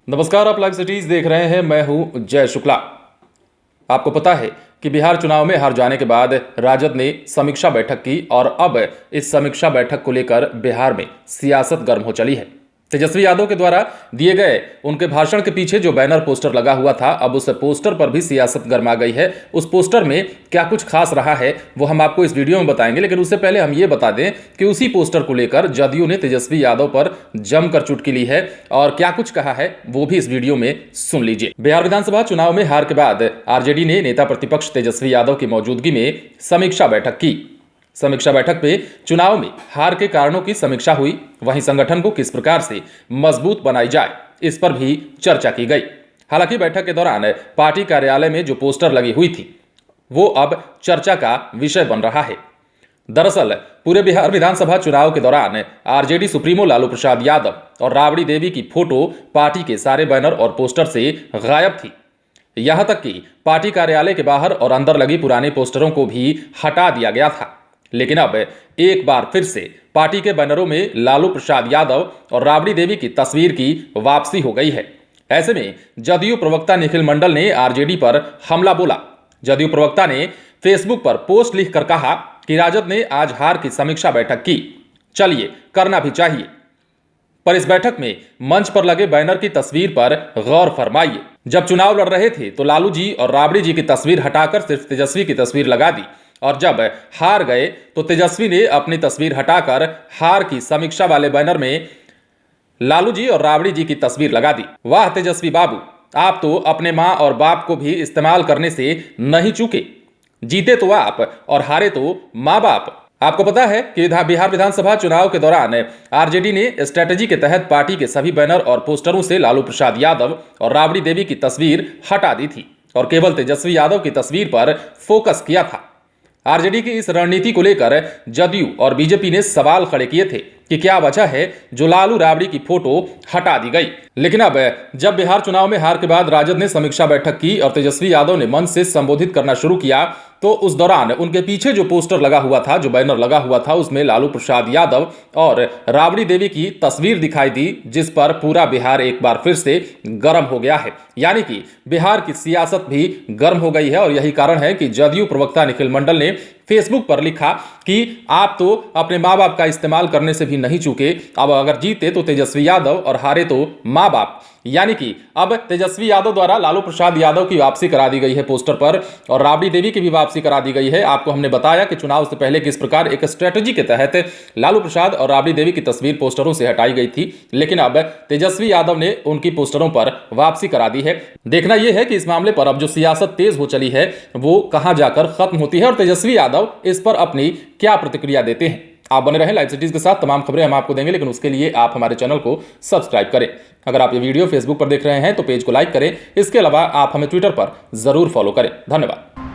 नमस्कार, आप live cities देख रहे हैं। मैं हूं जय शुक्ला। आपको पता है कि बिहार चुनाव में हार जाने के बाद राजद ने समीक्षा बैठक की और अब इस समीक्षा बैठक को लेकर बिहार में सियासत गर्म हो चली है। तेजस्वी यादव के द्वारा दिए गए उनके भाषण के पीछे जो बैनर पोस्टर लगा हुआ था, अब उस पोस्टर पर भी सियासत गर्मा गई है। उस पोस्टर में क्या कुछ खास रहा है वो हम आपको इस वीडियो में बताएंगे, लेकिन उससे पहले हम ये बता दें कि उसी पोस्टर को लेकर जदयू ने तेजस्वी यादव पर जमकर चुटकी ली है और क्या कुछ कहा है वो भी इस वीडियो में सुन लीजिए। बिहार विधानसभा चुनाव में हार के बाद आरजेडी ने नेता प्रतिपक्ष तेजस्वी यादव की मौजूदगी में समीक्षा बैठक की। समीक्षा बैठक में चुनाव में हार के कारणों की समीक्षा हुई, वहीं संगठन को किस प्रकार से मजबूत बनाई जाए इस पर भी चर्चा की गई। हालांकि बैठक के दौरान पार्टी कार्यालय में जो पोस्टर लगी हुई थी वो अब चर्चा का विषय बन रहा है। दरअसल पूरे बिहार विधानसभा चुनाव के दौरान आरजेडी सुप्रीमो लालू प्रसाद यादव और राबड़ी देवी की फोटो पार्टी के सारे बैनर और पोस्टर से गायब थी। यहां तक कि पार्टी कार्यालय के बाहर और अंदर लगी पुराने पोस्टरों को भी हटा दिया गया था। लेकिन अब एक बार फिर से पार्टी के बैनरों में लालू प्रसाद यादव और राबड़ी देवी की तस्वीर की वापसी हो गई है। ऐसे में जदयू प्रवक्ता निखिल मंडल ने आरजेडी पर हमला बोला। जदयू प्रवक्ता ने फेसबुक पर पोस्ट लिखकर कहा कि राजद ने आज हार की समीक्षा बैठक की, चलिए करना भी चाहिए, पर इस बैठक में मंच पर लगे बैनर की तस्वीर पर गौर फरमाइए। जब चुनाव लड़ रहे थे तो लालू जी और राबड़ी जी की तस्वीर हटाकर सिर्फ तेजस्वी की तस्वीर लगा दी और जब हार गए तो तेजस्वी ने अपनी तस्वीर हटाकर हार की समीक्षा वाले बैनर में लालू जी और राबड़ी जी की तस्वीर लगा दी। वाह तेजस्वी बाबू, आप तो अपने मां और बाप को भी इस्तेमाल करने से नहीं चूके। जीते तो आप और हारे तो मां बाप। आपको पता है कि बिहार विधानसभा चुनाव के दौरान आरजेडी ने स्ट्रेटेजी के तहत पार्टी के सभी बैनर और पोस्टरों से लालू प्रसाद यादव और राबड़ी देवी की तस्वीर हटा दी थी और केवल तेजस्वी यादव की तस्वीर पर फोकस किया था। आरजेडी की इस रणनीति को लेकर जदयू और बीजेपी ने सवाल खड़े किए थे कि क्या वजह है जो लालू राबड़ी की फोटो हटा दी गई। लेकिन अब जब बिहार चुनाव में हार के बाद राजद ने समीक्षा बैठक की और तेजस्वी यादव ने मंच से संबोधित करना शुरू किया तो उस दौरान उनके पीछे जो पोस्टर लगा हुआ था, जो बैनर लगा हुआ था, उसमें लालू प्रसाद यादव और राबड़ी देवी की तस्वीर दिखाई दी, जिस पर पूरा बिहार एक बार फिर से गर्म हो गया है। यानी कि बिहार की सियासत भी गर्म हो गई है और यही कारण है कि जदयू प्रवक्ता निखिल मंडल ने फेसबुक पर लिखा कि आप तो अपने माँ बाप का इस्तेमाल करने से भी नहीं चूके। अब अगर जीते तो तेजस्वी यादव और हारे तो माँ बाप। यानी कि अब तेजस्वी यादव द्वारा लालू प्रसाद यादव की वापसी करा दी गई है पोस्टर पर और राबड़ी देवी की भी वापसी करा दी गई है। आपको हमने बताया कि चुनाव से पहले किस प्रकार एक स्ट्रेटेजी के तहत लालू प्रसाद और राबड़ी देवी की तस्वीर पोस्टरों से हटाई गई थी, लेकिन अब तेजस्वी यादव ने उनकी पोस्टरों पर वापसी करा दी है। देखना यह है कि इस मामले पर अब जो सियासत तेज हो चली है वो कहां जाकर खत्म होती है और तेजस्वी यादव इस पर अपनी क्या प्रतिक्रिया देते हैं। आप बने रहें लाइव सिटीज के साथ, तमाम खबरें हम आपको देंगे, लेकिन उसके लिए आप हमारे चैनल को सब्सक्राइब करें। अगर आप ये वीडियो फेसबुक पर देख रहे हैं तो पेज को लाइक करें। इसके अलावा आप हमें ट्विटर पर जरूर फॉलो करें। धन्यवाद।